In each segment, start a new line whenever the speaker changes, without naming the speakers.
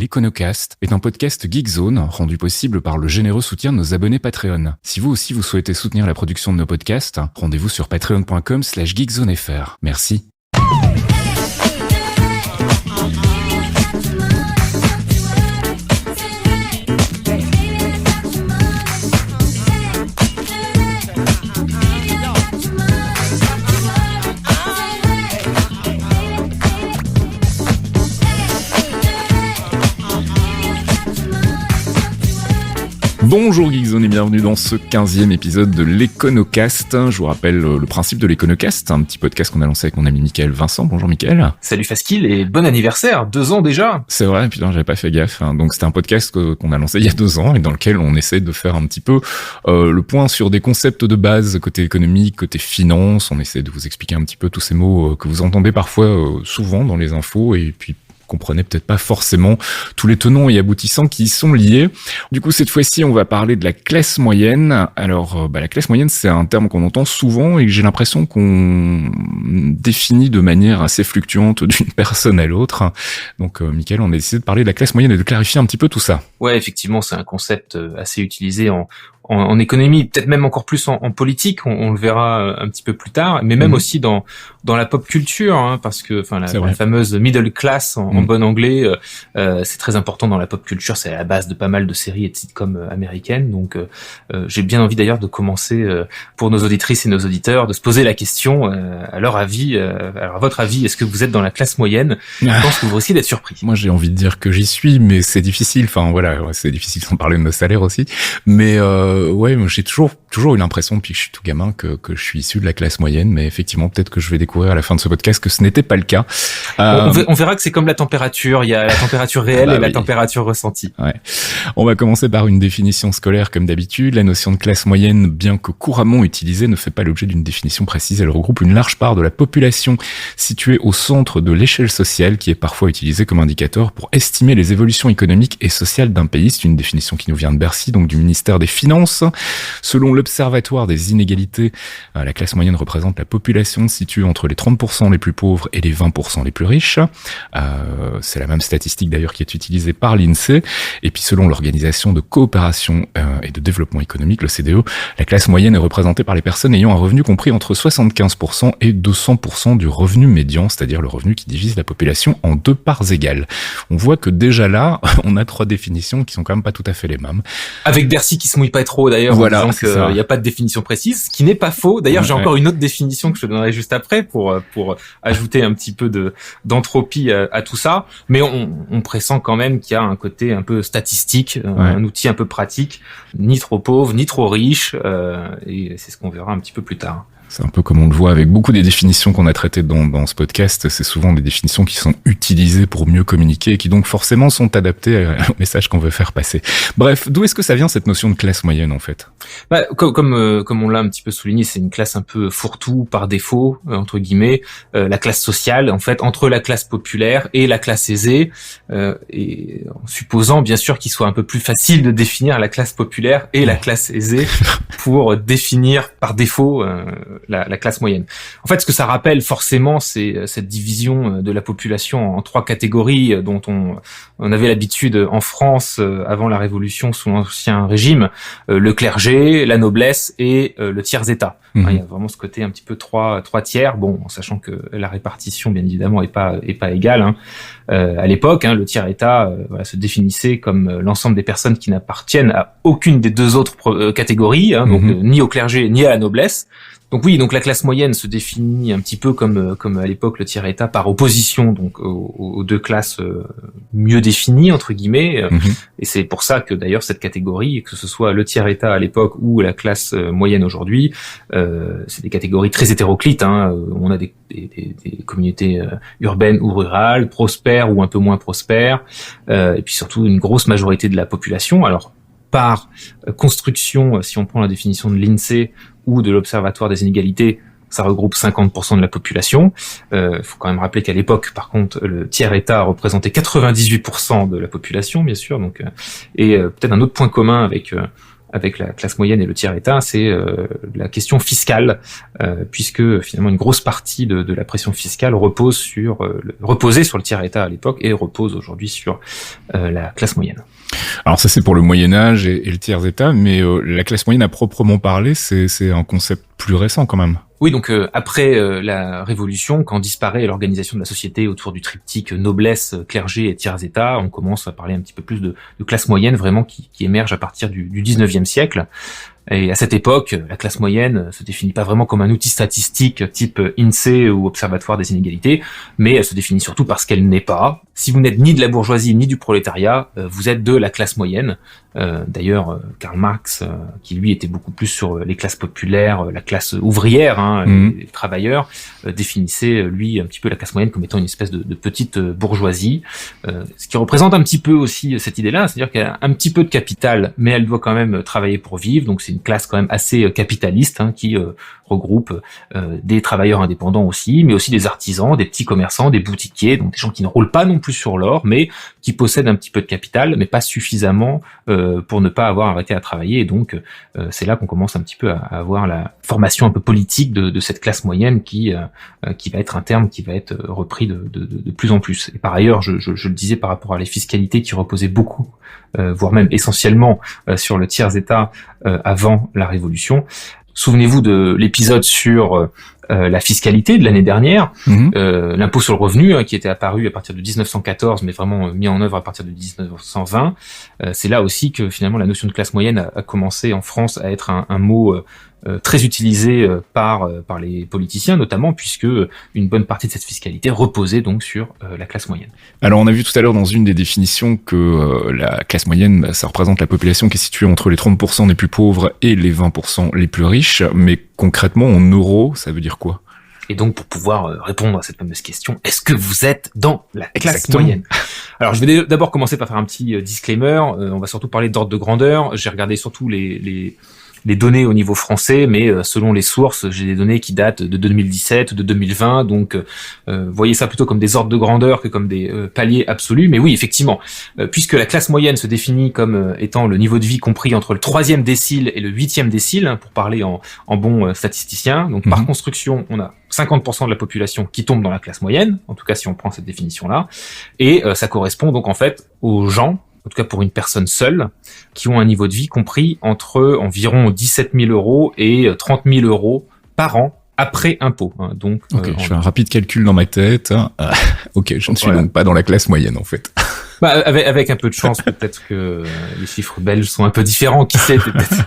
l'Econocast est un podcast Geekzone rendu possible par le généreux soutien de nos abonnés Patreon. Si vous aussi vous souhaitez soutenir la production de nos podcasts, rendez-vous sur patreon.com/geekzonefr. Merci. Bonjour Geekzone et bienvenue dans ce 15e épisode de l'Econocast. Je vous rappelle le principe de l'Econocast, un petit podcast qu'on a lancé avec mon ami Mickaël Vincent. Bonjour Mickaël.
Salut Faskil et bon anniversaire, 2 ans déjà.
C'est vrai, putain, j'avais pas fait gaffe. Donc c'était un podcast qu'on a lancé il y a 2 ans et dans lequel on essaie de faire un petit peu le point sur des concepts de base, côté économique, côté finance. On essaie de vous expliquer un petit peu tous ces mots que vous entendez parfois souvent dans les infos et puis comprenez peut-être pas forcément tous les tenants et aboutissants qui y sont liés. Du coup, cette fois-ci, on va parler de la classe moyenne. Alors, la classe moyenne, c'est un terme qu'on entend souvent et j'ai l'impression qu'on définit de manière assez fluctuante d'une personne à l'autre. Donc, Mickaël, on a décidé de parler de la classe moyenne et de clarifier un petit peu tout ça.
Ouais, effectivement, c'est un concept assez utilisé en économie, peut-être même encore plus en politique, on le verra un petit peu plus tard, mais même aussi dans la pop culture, hein, parce que la fameuse middle class en bon anglais, c'est très important dans la pop culture, c'est à la base de pas mal de séries et de sitcoms américaines, donc j'ai bien envie d'ailleurs de commencer pour nos auditrices et nos auditeurs de se poser la question à leur avis, alors à votre avis, est-ce que vous êtes dans la classe moyenne? Je pense que vous risquez d'être surpris.
Moi j'ai envie de dire que j'y suis, mais c'est difficile, c'est difficile sans parler de nos salaires aussi, mais ouais, j'ai toujours eu l'impression depuis que je suis tout gamin que je suis issu de la classe moyenne, mais effectivement peut-être que je vais découvrir à la fin de ce podcast que ce n'était pas le cas.
On verra que c'est comme la température, il y a la température réelle et la température ressentie.
Ouais. On va commencer par une définition scolaire comme d'habitude. La notion de classe moyenne, bien que couramment utilisée, ne fait pas l'objet d'une définition précise. Elle regroupe une large part de la population située au centre de l'échelle sociale qui est parfois utilisée comme indicateur pour estimer les évolutions économiques et sociales d'un pays. C'est une définition qui nous vient de Bercy, donc du ministère des Finances. Selon l'Observatoire des inégalités, la classe moyenne représente la population située entre les 30% les plus pauvres et les 20% les plus riches. C'est la même statistique d'ailleurs qui est utilisée par l'INSEE. Et puis selon l'Organisation de coopération et de développement économique, le CDE, la classe moyenne est représentée par les personnes ayant un revenu compris entre 75% et 200% du revenu médian, c'est-à-dire le revenu qui divise la population en 2 parts égales. On voit que déjà là, on a 3 définitions qui sont quand même pas tout à fait les mêmes.
Avec Bercy qui se mouille pas trop d'ailleurs,
voilà,
en disant qu'il n'y a pas de définition précise, ce qui n'est pas faux. D'ailleurs, j'ai encore une autre définition que je te donnerai juste après pour ajouter un petit peu d'entropie à tout ça. Mais on pressent quand même qu'il y a un côté un peu statistique, un outil un peu pratique, ni trop pauvre, ni trop riche, et c'est ce qu'on verra un petit peu plus tard.
C'est un peu comme on le voit avec beaucoup des définitions qu'on a traitées dans ce podcast. C'est souvent des définitions qui sont utilisées pour mieux communiquer et qui donc forcément sont adaptées au message qu'on veut faire passer. Bref, d'où est-ce que ça vient cette notion de classe moyenne en fait?
Comme on l'a un petit peu souligné, c'est une classe un peu fourre-tout par défaut, entre guillemets. La classe sociale, en fait, entre la classe populaire et la classe aisée, et en supposant bien sûr qu'il soit un peu plus facile de définir la classe populaire et la classe aisée pour définir par défaut la classe moyenne. En fait, ce que ça rappelle forcément, c'est cette division de la population en 3 catégories dont on avait l'habitude en France avant la Révolution sous l'Ancien Régime, le clergé, la noblesse et le tiers-état. Il y a vraiment ce côté un petit peu 3 tiers, bon, en sachant que la répartition, bien évidemment, est pas égale. À l'époque, le tiers-état se définissait comme l'ensemble des personnes qui n'appartiennent à aucune des 2 autres catégories, donc ni au clergé ni à la noblesse. Donc oui, donc la classe moyenne se définit un petit peu comme à l'époque le tiers-état par opposition donc aux 2 classes mieux définies entre guillemets. Et c'est pour ça que d'ailleurs cette catégorie, que ce soit le tiers-état à l'époque ou la classe moyenne aujourd'hui, c'est des catégories très hétéroclites. On a des communautés urbaines ou rurales, prospères ou un peu moins prospères, et puis surtout une grosse majorité de la population. Alors par construction, si on prend la définition de l'INSEE ou de l'Observatoire des inégalités, ça regroupe 50% de la population. Faut quand même rappeler qu'à l'époque, par contre, le tiers-état représentait 98% de la population, bien sûr. Donc, et peut-être un autre point commun avec avec la classe moyenne et le tiers-état, c'est la question fiscale, puisque finalement une grosse partie de la pression fiscale reposait sur le tiers-état à l'époque et repose aujourd'hui sur la classe moyenne.
Alors ça c'est pour le Moyen-Âge et le tiers-état, mais la classe moyenne à proprement parler, c'est un concept plus récent quand même.
Oui, donc après la Révolution, quand disparaît l'organisation de la société autour du triptyque noblesse, clergé et tiers-état, on commence à parler un petit peu plus de classe moyenne vraiment qui émerge à partir du 19e siècle. Et à cette époque, la classe moyenne se définit pas vraiment comme un outil statistique type INSEE ou Observatoire des inégalités, mais elle se définit surtout parce qu'elle n'est pas. Si vous n'êtes ni de la bourgeoisie ni du prolétariat, vous êtes de la classe moyenne. D'ailleurs, Karl Marx, qui lui était beaucoup plus sur les classes populaires, la classe ouvrière, les travailleurs, définissait lui un petit peu la classe moyenne comme étant une espèce de petite bourgeoisie, ce qui représente un petit peu aussi cette idée-là, c'est-à-dire qu'elle a un petit peu de capital, mais elle doit quand même travailler pour vivre, donc c'est une classe quand même assez capitaliste qui regroupe des travailleurs indépendants aussi, mais aussi des artisans, des petits commerçants, des boutiquiers, donc des gens qui ne roulent pas non plus sur l'or, mais qui possèdent un petit peu de capital, mais pas suffisamment pour ne pas avoir arrêté à travailler. Et donc c'est là qu'on commence un petit peu à avoir la formation un peu politique de cette classe moyenne qui va être un terme qui va être repris de plus en plus. Et par ailleurs, je le disais par rapport à les fiscalités qui reposaient beaucoup, voire même essentiellement sur le tiers-état avant la Révolution. Souvenez-vous de l'épisode sur la fiscalité de l'année dernière, l'impôt sur le revenu qui était apparu à partir de 1914, mais vraiment mis en œuvre à partir de 1920. C'est là aussi que finalement la notion de classe moyenne a commencé en France à être un mot très utilisé par les politiciens notamment, puisque une bonne partie de cette fiscalité reposait donc sur la classe moyenne.
Alors on a vu tout à l'heure dans une des définitions que la classe moyenne, ça représente la population qui est située entre les 30% des plus pauvres et les 20% les plus riches, mais concrètement en euros, ça veut dire quoi ?
Et donc, pour pouvoir répondre à cette fameuse question, est-ce que vous êtes dans la classe
Exactement.
moyenne ? Alors, je vais d'abord commencer par faire un petit disclaimer. On va surtout parler d'ordre de grandeur. J'ai regardé surtout les données au niveau français, mais selon les sources, j'ai des données qui datent de 2017, de 2020, donc voyez ça plutôt comme des ordres de grandeur que comme des paliers absolus. Mais oui, effectivement, puisque la classe moyenne se définit comme étant le niveau de vie compris entre le 3e décile et le 8e décile, pour parler en bon statisticien. Donc par construction, on a 50% de la population qui tombe dans la classe moyenne, en tout cas si on prend cette définition-là, et ça correspond donc en fait aux gens, en tout cas pour une personne seule, qui ont un niveau de vie compris entre environ 17 000 euros et 30 000 euros par an après impôt. Donc,
je fais un rapide calcul dans ma tête. Ok, je ne suis donc pas dans la classe moyenne en fait.
Bah, avec un peu de chance, peut-être que les chiffres belges sont un peu différents, qui sait, peut-être.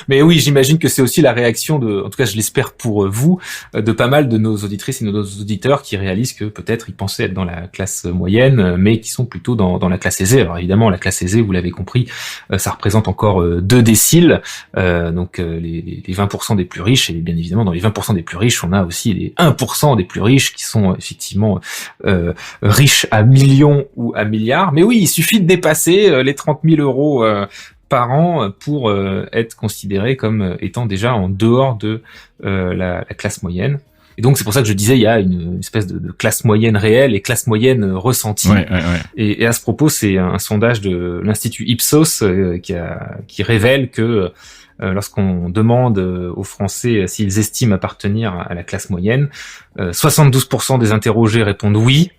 Mais oui, j'imagine que c'est aussi la réaction en tout cas, je l'espère pour vous, de pas mal de nos auditrices et de nos auditeurs qui réalisent que peut-être ils pensaient être dans la classe moyenne, mais qui sont plutôt dans la classe aisée. Alors évidemment, la classe aisée, vous l'avez compris, ça représente encore 2 déciles, donc les 20% des plus riches, et bien évidemment, dans les 20% des plus riches, on a aussi les 1% des plus riches qui sont effectivement riches à millions ou à milliards. Mais oui, il suffit de dépasser les 30 000 euros par an pour être considéré comme étant déjà en dehors de la classe moyenne. Et donc c'est pour ça que je disais il y a une espèce de classe moyenne réelle et classe moyenne ressentie.
Ouais.
Et à ce propos, c'est un sondage de l'Institut Ipsos qui révèle que lorsqu'on demande aux Français s'ils estiment appartenir à la classe moyenne, 72% des interrogés répondent oui,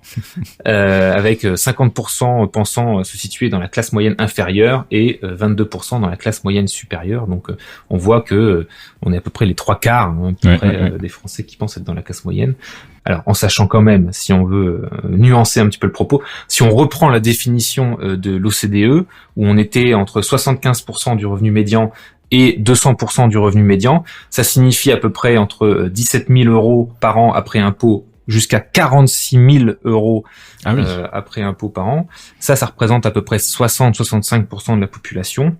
avec 50% pensant se situer dans la classe moyenne inférieure et 22% dans la classe moyenne supérieure. Donc on voit que on est à peu près les 3/4 des Français qui pensent être dans la classe moyenne. Alors, en sachant quand même, si on veut nuancer un petit peu le propos, si on reprend la définition de l'OCDE, où on était entre 75% du revenu médian et 200% du revenu médian, ça signifie à peu près entre 17 000 euros par an après impôt jusqu'à 46 000 euros après impôt par an. Ça représente à peu près 60-65% de la population.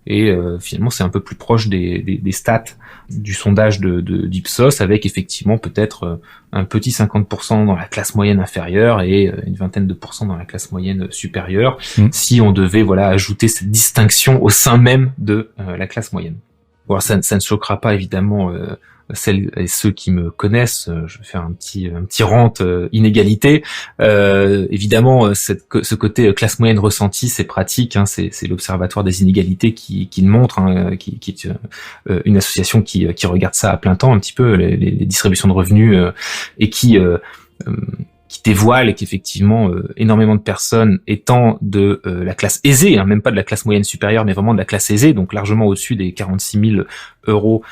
Et finalement, c'est un peu plus proche des stats du sondage d'Ipsos, avec effectivement peut-être un petit 50% dans la classe moyenne inférieure et une vingtaine de pourcents dans la classe moyenne supérieure, si on devait ajouter cette distinction au sein même de la classe moyenne. Bon, alors ça ne choquera pas évidemment celles et ceux qui me connaissent, je vais faire un petit rant inégalité. Évidemment, ce côté classe moyenne ressentie, c'est pratique. Hein, c'est l'Observatoire des inégalités qui le montre, hein, qui est une association qui regarde ça à plein temps, un petit peu les distributions de revenus et qui dévoile qu'effectivement énormément de personnes étant de la classe aisée, hein, même pas de la classe moyenne supérieure, mais vraiment de la classe aisée, donc largement au-dessus des 46 000 euros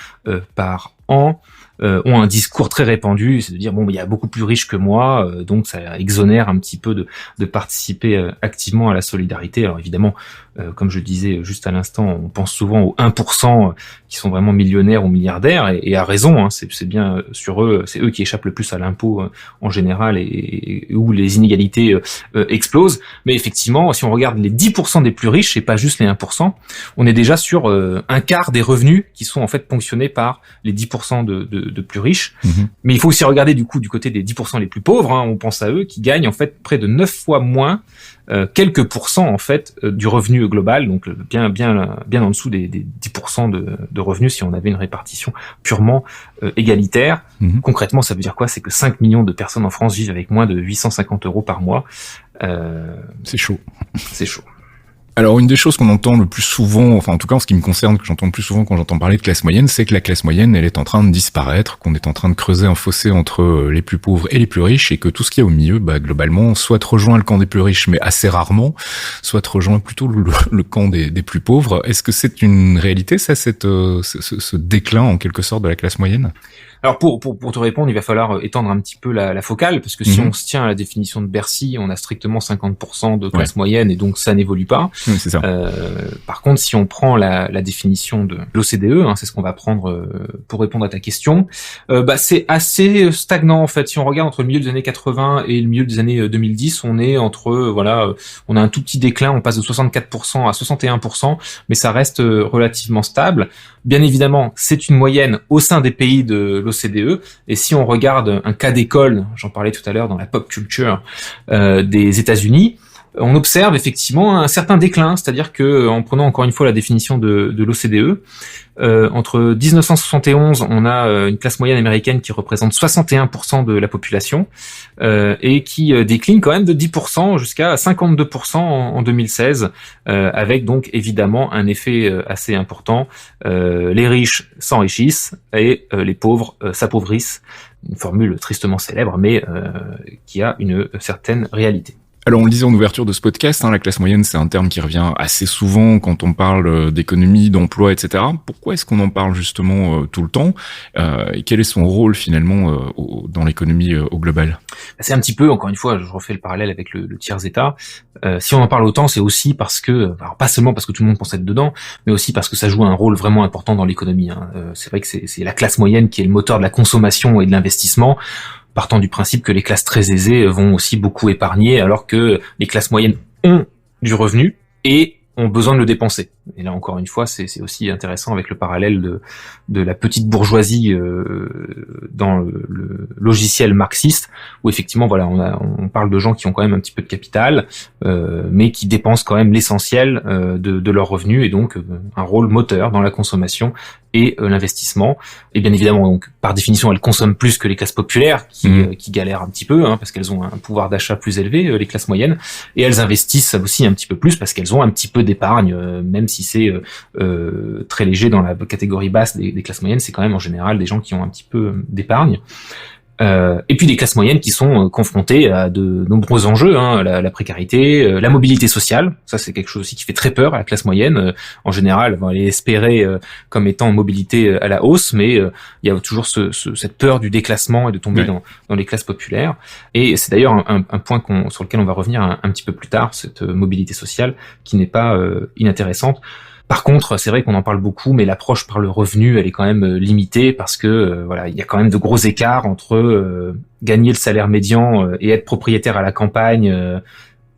par an, ont un discours très répandu, c'est de dire bon, il y a beaucoup plus riches que moi, donc ça exonère un petit peu de participer activement à la solidarité. Alors évidemment, comme je le disais juste à l'instant, on pense souvent aux 1% qui sont vraiment millionnaires ou milliardaires, et à raison, hein, c'est bien sur eux, c'est eux qui échappent le plus à l'impôt en général, et où les inégalités explosent. Mais effectivement, si on regarde les 10% des plus riches, et pas juste les 1%, on est déjà sur un quart des revenus qui sont en fait ponctionnés par les 10% de plus riches. Mais il faut aussi regarder du coup du côté des 10% les plus pauvres, hein, on pense à eux, qui gagnent en fait près de 9 fois moins, quelques pourcents en fait du revenu global, donc bien en dessous des 10% de revenus si on avait une répartition purement égalitaire. Concrètement, ça veut dire quoi? C'est que 5 millions de personnes en France vivent avec moins de 850 euros par mois.
C'est chaud.
C'est chaud.
Alors, une des choses qu'on entend le plus souvent, enfin en tout cas en ce qui me concerne, que j'entends le plus souvent quand j'entends parler de classe moyenne, c'est que la classe moyenne, elle est en train de disparaître, qu'on est en train de creuser un fossé entre les plus pauvres et les plus riches, et que tout ce qu'il y a au milieu, globalement, soit rejoint le camp des plus riches, mais assez rarement, soit rejoint plutôt le camp des plus pauvres. Est-ce que c'est une réalité, ça, ce déclin en quelque sorte de la classe moyenne?
Alors pour te répondre, il va falloir étendre un petit peu la focale, parce que si on se tient à la définition de Bercy, on a strictement 50% de classe moyenne, et donc ça n'évolue pas.
Oui, c'est ça.
Par contre, si on prend la définition de l'OCDE, hein, c'est ce qu'on va prendre pour répondre à ta question, c'est assez stagnant en fait. Si on regarde entre le milieu des années 80 et le milieu des années 2010, on est entre on a un tout petit déclin, on passe de 64% à 61%, mais ça reste relativement stable. Bien évidemment, c'est une moyenne au sein des pays de l'OCDE, et si on regarde un cas d'école, j'en parlais tout à l'heure dans la pop culture des États-Unis, on observe effectivement un certain déclin, c'est-à-dire que, en prenant encore une fois la définition de l'OCDE, entre 1971, on a une classe moyenne américaine qui représente 61% de la population, et qui décline quand même de 10% jusqu'à 52% en 2016, avec donc évidemment un effet assez important. Les riches s'enrichissent et les pauvres s'appauvrissent. Une formule tristement célèbre, mais qui a une certaine réalité.
Alors on le disait en ouverture de ce podcast, hein, la classe moyenne c'est un terme qui revient assez souvent quand on parle d'économie, d'emploi, etc. Pourquoi est-ce qu'on en parle justement tout le temps et quel est son rôle finalement dans l'économie au global?
C'est un petit peu, encore une fois, je refais le parallèle avec le tiers-état. Si on en parle autant, c'est aussi parce que, alors pas seulement parce que tout le monde pense être dedans, mais aussi parce que ça joue un rôle vraiment important dans l'économie. Hein. C'est vrai que c'est la classe moyenne qui est le moteur de la consommation et de l'investissement, partant du principe que les classes très aisées vont aussi beaucoup épargner, alors que les classes moyennes ont du revenu et ont besoin de le dépenser. Et là, encore une fois, c'est aussi intéressant avec le parallèle de la petite bourgeoisie dans le logiciel marxiste, où effectivement, voilà, on parle de gens qui ont quand même un petit peu de capital, mais qui dépensent quand même l'essentiel de leurs revenus, et donc un rôle moteur dans la consommation et l'investissement. Et bien évidemment, donc par définition, elles consomment plus que les classes populaires qui galèrent un petit peu, hein, parce qu'elles ont un pouvoir d'achat plus élevé, les classes moyennes, et elles investissent aussi un petit peu plus parce qu'elles ont un petit peu d'épargne, même si c'est très léger dans la catégorie basse des classes moyennes, c'est quand même en général des gens qui ont un petit peu d'épargne. Et puis des classes moyennes qui sont confrontées à de nombreux enjeux, hein, la précarité, la mobilité sociale. Ça, c'est quelque chose aussi qui fait très peur à la classe moyenne. En général, elle est espérée comme étant en mobilité à la hausse, mais il y a toujours cette peur du déclassement et de tomber dans les classes populaires. Et c'est d'ailleurs un point sur lequel on va revenir un petit peu plus tard, cette mobilité sociale qui n'est pas inintéressante. Par contre, c'est vrai qu'on en parle beaucoup, mais l'approche par le revenu, elle est quand même limitée parce que il y a quand même de gros écarts entre gagner le salaire médian et être propriétaire à la campagne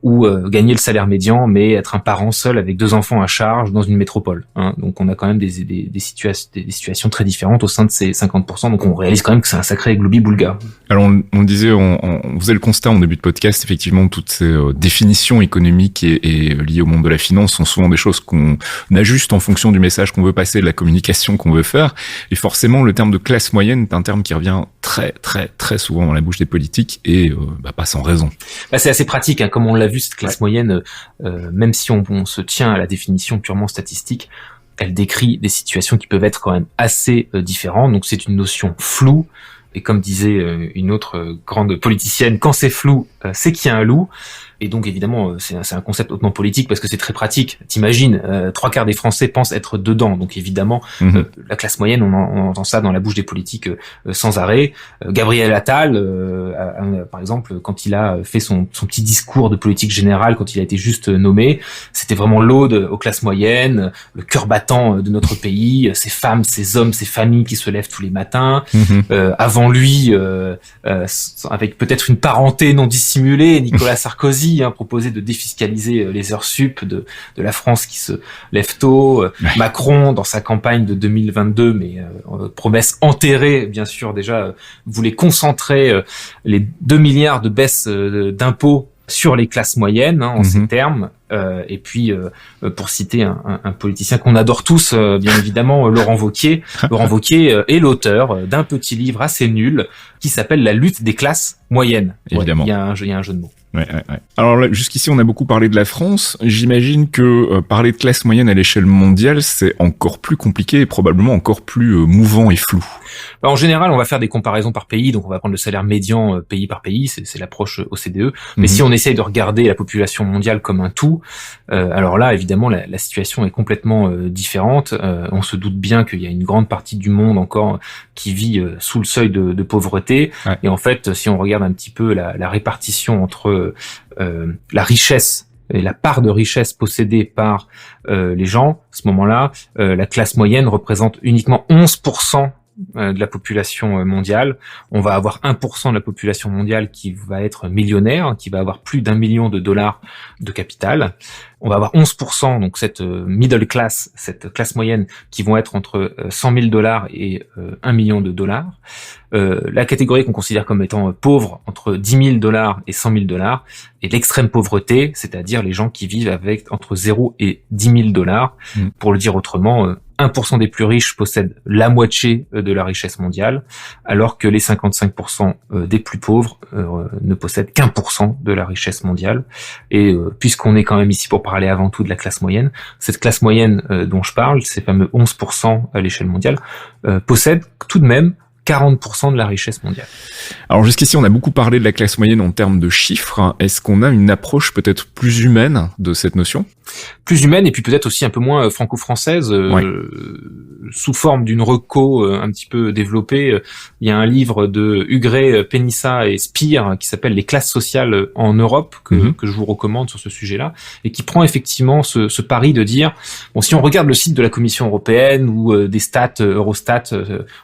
ou gagner le salaire médian, mais être un parent seul avec 2 enfants à charge dans une métropole. Hein. Donc on a quand même des situations très différentes au sein de ces 50%. Donc on réalise quand même que c'est un sacré gloubi-boulga.
Alors on disait, on faisait le constat en début de podcast, effectivement, toutes ces définitions économiques et liées au monde de la finance sont souvent des choses qu'on ajuste en fonction du message qu'on veut passer, de la communication qu'on veut faire. Et forcément, le terme de classe moyenne est un terme qui revient très très très souvent dans la bouche des politiques et pas sans raison.
C'est assez pratique, hein, comme on l'a vu, cette classe moyenne, même si on se tient à la définition purement statistique, elle décrit des situations qui peuvent être quand même assez différentes. Donc c'est une notion floue. Et comme disait une autre grande politicienne, quand c'est flou, c'est qu'il y a un loup. Et donc évidemment, c'est un concept hautement politique parce que c'est très pratique. T'imagines, 3/4 des Français pensent être dedans. Donc évidemment, la classe moyenne, on entend ça dans la bouche des politiques sans arrêt. Gabriel Attal, par exemple, quand il a fait son petit discours de politique générale, quand il a été juste nommé, c'était vraiment l'ode aux classes moyennes, le cœur battant de notre pays, ces femmes, ces hommes, ces familles qui se lèvent tous les matins. Avant lui, avec peut-être une parenté non dissimulée, Nicolas Sarkozy, proposé de défiscaliser les heures sup de la France qui se lève tôt. Macron, dans sa campagne de 2022, mais promesse enterrée, bien sûr, déjà, voulait concentrer les 2 milliards de baisse d'impôts sur les classes moyennes, en ces termes. Et puis, pour citer un politicien qu'on adore tous, bien évidemment, Laurent Wauquiez. Laurent Wauquiez est l'auteur d'un petit livre assez nul qui s'appelle La lutte des classes moyennes.
Évidemment.
Il y a un jeu de mots.
Ouais. Alors là, jusqu'ici, on a beaucoup parlé de la France. J'imagine que parler de classe moyenne à l'échelle mondiale, c'est encore plus compliqué et probablement encore plus mouvant et flou.
En général, on va faire des comparaisons par pays, donc on va prendre le salaire médian pays par pays, c'est l'approche OCDE. Mais si on essaye de regarder la population mondiale comme un tout, alors là, évidemment, la situation est complètement différente. On se doute bien qu'il y a une grande partie du monde encore qui vit sous le seuil de pauvreté. Ouais. Et en fait, si on regarde un petit peu la répartition entre la richesse et la part de richesse possédée par les gens, à ce moment-là, la classe moyenne représente uniquement 11% de la population mondiale. On va avoir 1% de la population mondiale qui va être millionnaire, qui va avoir plus d'1 million de dollars de capital. On va avoir 11%, donc cette middle class, cette classe moyenne, qui vont être entre 100 000 dollars et 1 million de dollars. La catégorie qu'on considère comme étant pauvre, entre 10 000 dollars et 100 000 dollars, et l'extrême pauvreté, c'est-à-dire les gens qui vivent avec entre 0 et 10 000 dollars. Pour le dire autrement, 1% des plus riches possèdent la moitié de la richesse mondiale, alors que les 55% des plus pauvres ne possèdent qu'1% de la richesse mondiale. Et puisqu'on est quand même ici pour parler avant tout de la classe moyenne, cette classe moyenne dont je parle, ces fameux 11% à l'échelle mondiale, possède tout de même 40% de la richesse mondiale.
Alors jusqu'ici, on a beaucoup parlé de la classe moyenne en termes de chiffres. Est-ce qu'on a une approche peut-être plus humaine de cette notion ?
Plus humaine et puis peut-être aussi un peu moins franco-française, sous forme d'une reco un petit peu développée. Il y a un livre de Hugré, Pénissa et Spire qui s'appelle Les classes sociales en Europe, que je vous recommande sur ce sujet-là, et qui prend effectivement ce pari de dire, bon, si on regarde le site de la Commission européenne ou des stats, Eurostat,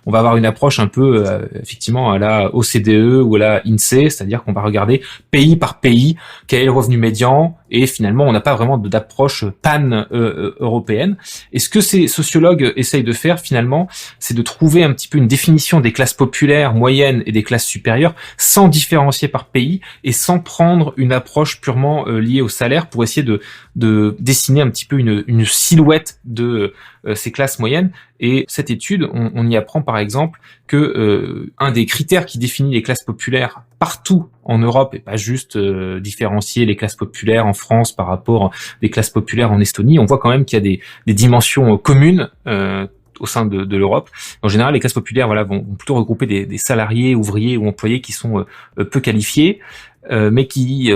on va avoir une approche un peu effectivement à la OCDE ou à la INSEE, c'est-à-dire qu'on va regarder pays par pays quel est le revenu médian, et finalement on n'a pas vraiment d'approche pan-européenne. Et ce que ces sociologues essayent de faire finalement, c'est de trouver un petit peu une définition des classes populaires, moyennes et des classes supérieures, sans différencier par pays et sans prendre une approche purement liée au salaire pour essayer de dessiner un petit peu une silhouette de ces classes moyennes. Et cette étude, on y apprend par exemple que un des critères qui définit les classes populaires partout en Europe, et pas juste différencier les classes populaires en France par rapport des classes populaires en Estonie, on voit quand même qu'il y a des dimensions communes au sein de l'Europe. En général, les classes populaires vont plutôt regrouper des salariés, ouvriers ou employés qui sont peu qualifiés, mais qui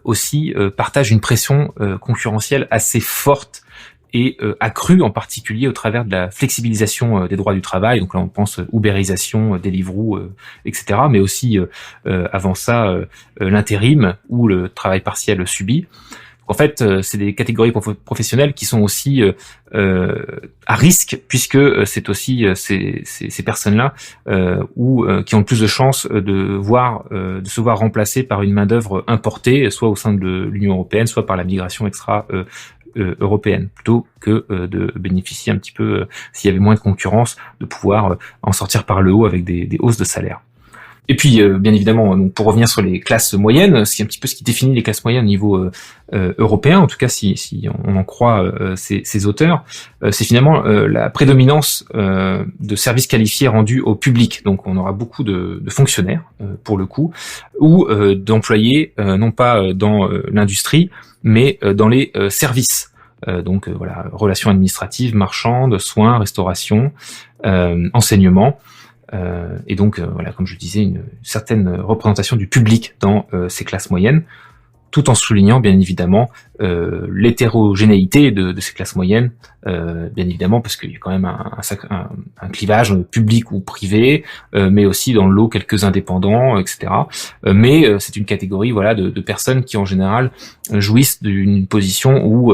aussi partagent une pression concurrentielle assez forte et accrue, en particulier au travers de la flexibilisation des droits du travail. Donc là, on pense ubérisation, Deliveroo, etc. Mais aussi, avant ça, l'intérim ou le travail partiel subi. En fait, c'est des catégories professionnelles qui sont aussi à risque, puisque c'est aussi ces personnes-là qui ont le plus de chances de se voir remplacées par une main-d'œuvre importée, soit au sein de l'Union européenne, soit par la migration européenne, plutôt que de bénéficier un petit peu, s'il y avait moins de concurrence, de pouvoir en sortir par le haut avec des hausses de salaire. Et puis, bien évidemment, donc pour revenir sur les classes moyennes, c'est un petit peu ce qui définit les classes moyennes au niveau européen, en tout cas si on en croit ces auteurs, c'est finalement la prédominance de services qualifiés rendus au public. Donc on aura beaucoup de fonctionnaires, pour le coup, ou d'employés, non pas dans l'industrie, mais dans les services. Donc voilà, relations administratives, marchandes, soins, restauration, enseignement. Et donc voilà, comme je le disais, une certaine représentation du public dans ces classes moyennes, tout en soulignant bien évidemment l'hétérogénéité de ces classes moyennes, bien évidemment, parce qu'il y a quand même un clivage public ou privé, mais aussi dans le lot quelques indépendants, etc. Mais c'est une catégorie voilà de personnes qui en général jouissent d'une position où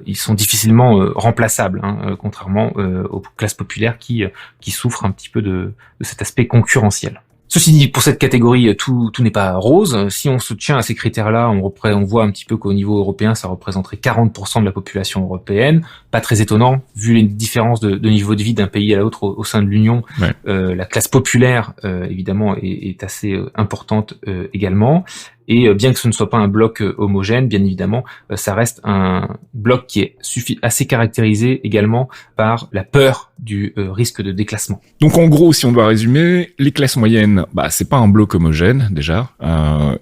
ils sont difficilement remplaçables, contrairement aux classes populaires qui souffrent un petit peu de cet aspect concurrentiel. Ceci dit, pour cette catégorie, tout n'est pas rose. Si on se tient à ces critères-là, on voit un petit peu qu'au niveau européen, ça représenterait 40% de la population européenne. Pas très étonnant, vu les différences de niveau de vie d'un pays à l'autre au sein de l'Union. Ouais. La classe populaire, évidemment, est assez importante également. Et bien que ce ne soit pas un bloc homogène, bien évidemment, ça reste un bloc qui est assez caractérisé également par la peur du risque de déclassement.
Donc en gros, si on doit résumer, les classes moyennes, c'est pas un bloc homogène déjà.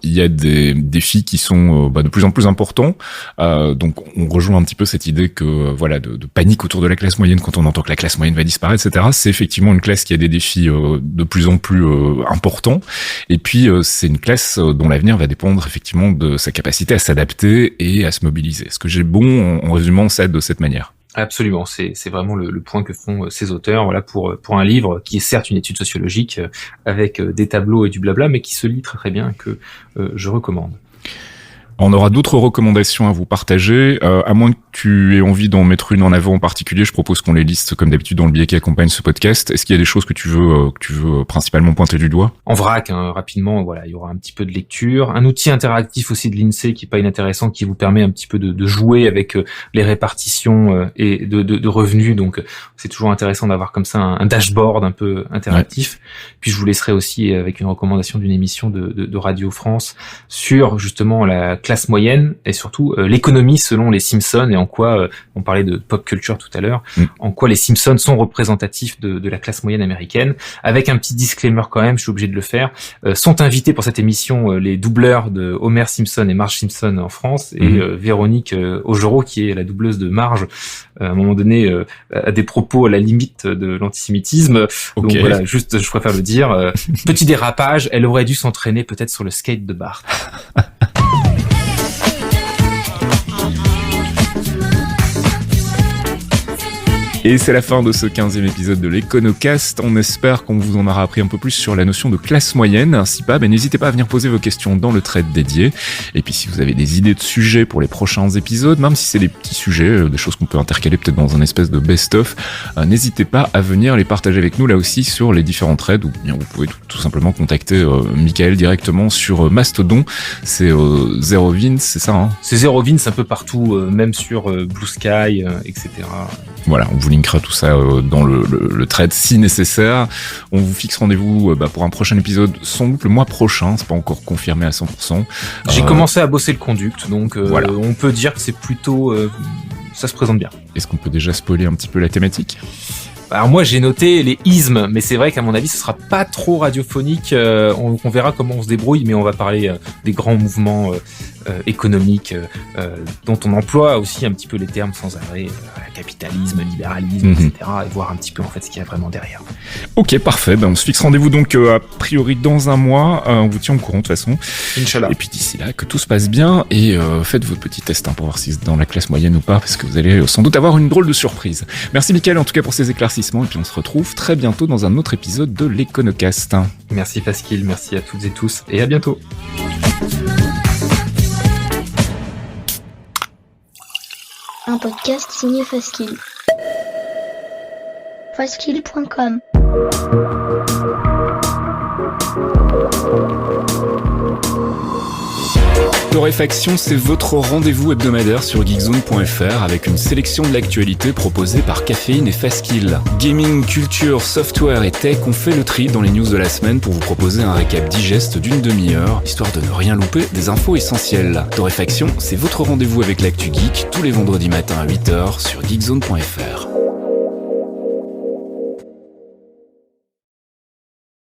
Il y a des défis qui sont de plus en plus importants. Donc on rejoint un petit peu cette idée que de panique autour de la classe moyenne quand on entend que la classe moyenne va disparaître, etc. C'est effectivement une classe qui a des défis de plus en plus importants. Et puis c'est une classe dont l'avenir va dépendre effectivement de sa capacité à s'adapter et à se mobiliser. Est-ce que j'ai bon en résumant ça de cette manière ?
Absolument, c'est vraiment le point que font ces auteurs, voilà, pour un livre qui est certes une étude sociologique avec des tableaux et du blabla, mais qui se lit très très bien, que je recommande.
On aura d'autres recommandations à vous partager, à moins que tu aies envie d'en mettre une en avant en particulier. Je propose qu'on les liste comme d'habitude dans le billet qui accompagne ce podcast. Est-ce qu'il y a des choses que tu veux principalement pointer du doigt?
En vrac, rapidement, voilà, il y aura un petit peu de lecture, un outil interactif aussi de l'INSEE qui est pas inintéressant, qui vous permet un petit peu de jouer avec les répartitions et de revenus. Donc c'est toujours intéressant d'avoir comme ça un dashboard un peu interactif. Ouais. Puis je vous laisserai aussi avec une recommandation d'une émission de Radio France sur justement la classe moyenne et surtout l'économie selon les Simpsons, et en quoi, on parlait de pop culture tout à l'heure, en quoi les Simpsons sont représentatifs de la classe moyenne américaine, avec un petit disclaimer quand même, je suis obligé de le faire, sont invités pour cette émission les doubleurs de Homer Simpson et Marge Simpson en France, et Véronique Augereau, qui est la doubleuse de Marge, à un moment donné a des propos à la limite de l'antisémitisme. Okay. Donc voilà, juste je préfère le dire, petit dérapage, elle aurait dû s'entraîner peut-être sur le skate de Bart.
Et c'est la fin de ce 15e épisode de l'Econocast. On espère qu'on vous en aura appris un peu plus sur la notion de classe moyenne. Si pas, n'hésitez pas à venir poser vos questions dans le thread dédié. Et puis si vous avez des idées de sujets pour les prochains épisodes, même si c'est des petits sujets, des choses qu'on peut intercaler peut-être dans un espèce de best-of, n'hésitez pas à venir les partager avec nous là aussi sur les différents threads, ou bien vous pouvez tout simplement contacter Michael directement sur Mastodon. C'est ZeroVince, c'est ça, hein?
C'est ZeroVince un peu partout, même sur Blue Sky, etc.
Voilà, on vous linkera tout ça dans le thread si nécessaire. On vous fixe rendez-vous pour un prochain épisode sans doute le mois prochain, c'est pas encore confirmé à 100%.
J'ai commencé à bosser le conduct, donc voilà. On peut dire que c'est plutôt... ça se présente bien.
Est-ce qu'on peut déjà spoiler un petit peu la thématique ?
Alors moi j'ai noté les ismes, mais c'est vrai qu'à mon avis ce sera pas trop radiophonique, on verra comment on se débrouille, mais on va parler des grands mouvements économiques dont on emploie aussi un petit peu les termes sans arrêt, capitalisme, libéralisme, etc., et voir un petit peu en fait ce qu'il y a vraiment derrière.
Ok, parfait, on se fixe rendez-vous donc a priori dans un mois, on vous tient au courant de toute façon.
Inch'Allah.
Et puis d'ici là, que tout se passe bien, et faites votre petit test pour voir si c'est dans la classe moyenne ou pas, parce que vous allez sans doute avoir une drôle de surprise. Merci Mickaël en tout cas pour ces éclaircissements. Et puis on se retrouve très bientôt dans un autre épisode de l'Econocast.
Merci Pasquille, merci à toutes et tous, et à bientôt.
un podcast signé Faskill. Faskill.com.
Torréfaction, c'est votre rendez-vous hebdomadaire sur geekzone.fr avec une sélection de l'actualité proposée par Caféine et Faskill. Gaming, culture, software et tech, on fait le tri dans les news de la semaine pour vous proposer un récap digeste d'une demi-heure, histoire de ne rien louper des infos essentielles. Torréfaction, c'est votre rendez-vous avec l'actu geek tous les vendredis matins à 8h sur geekzone.fr.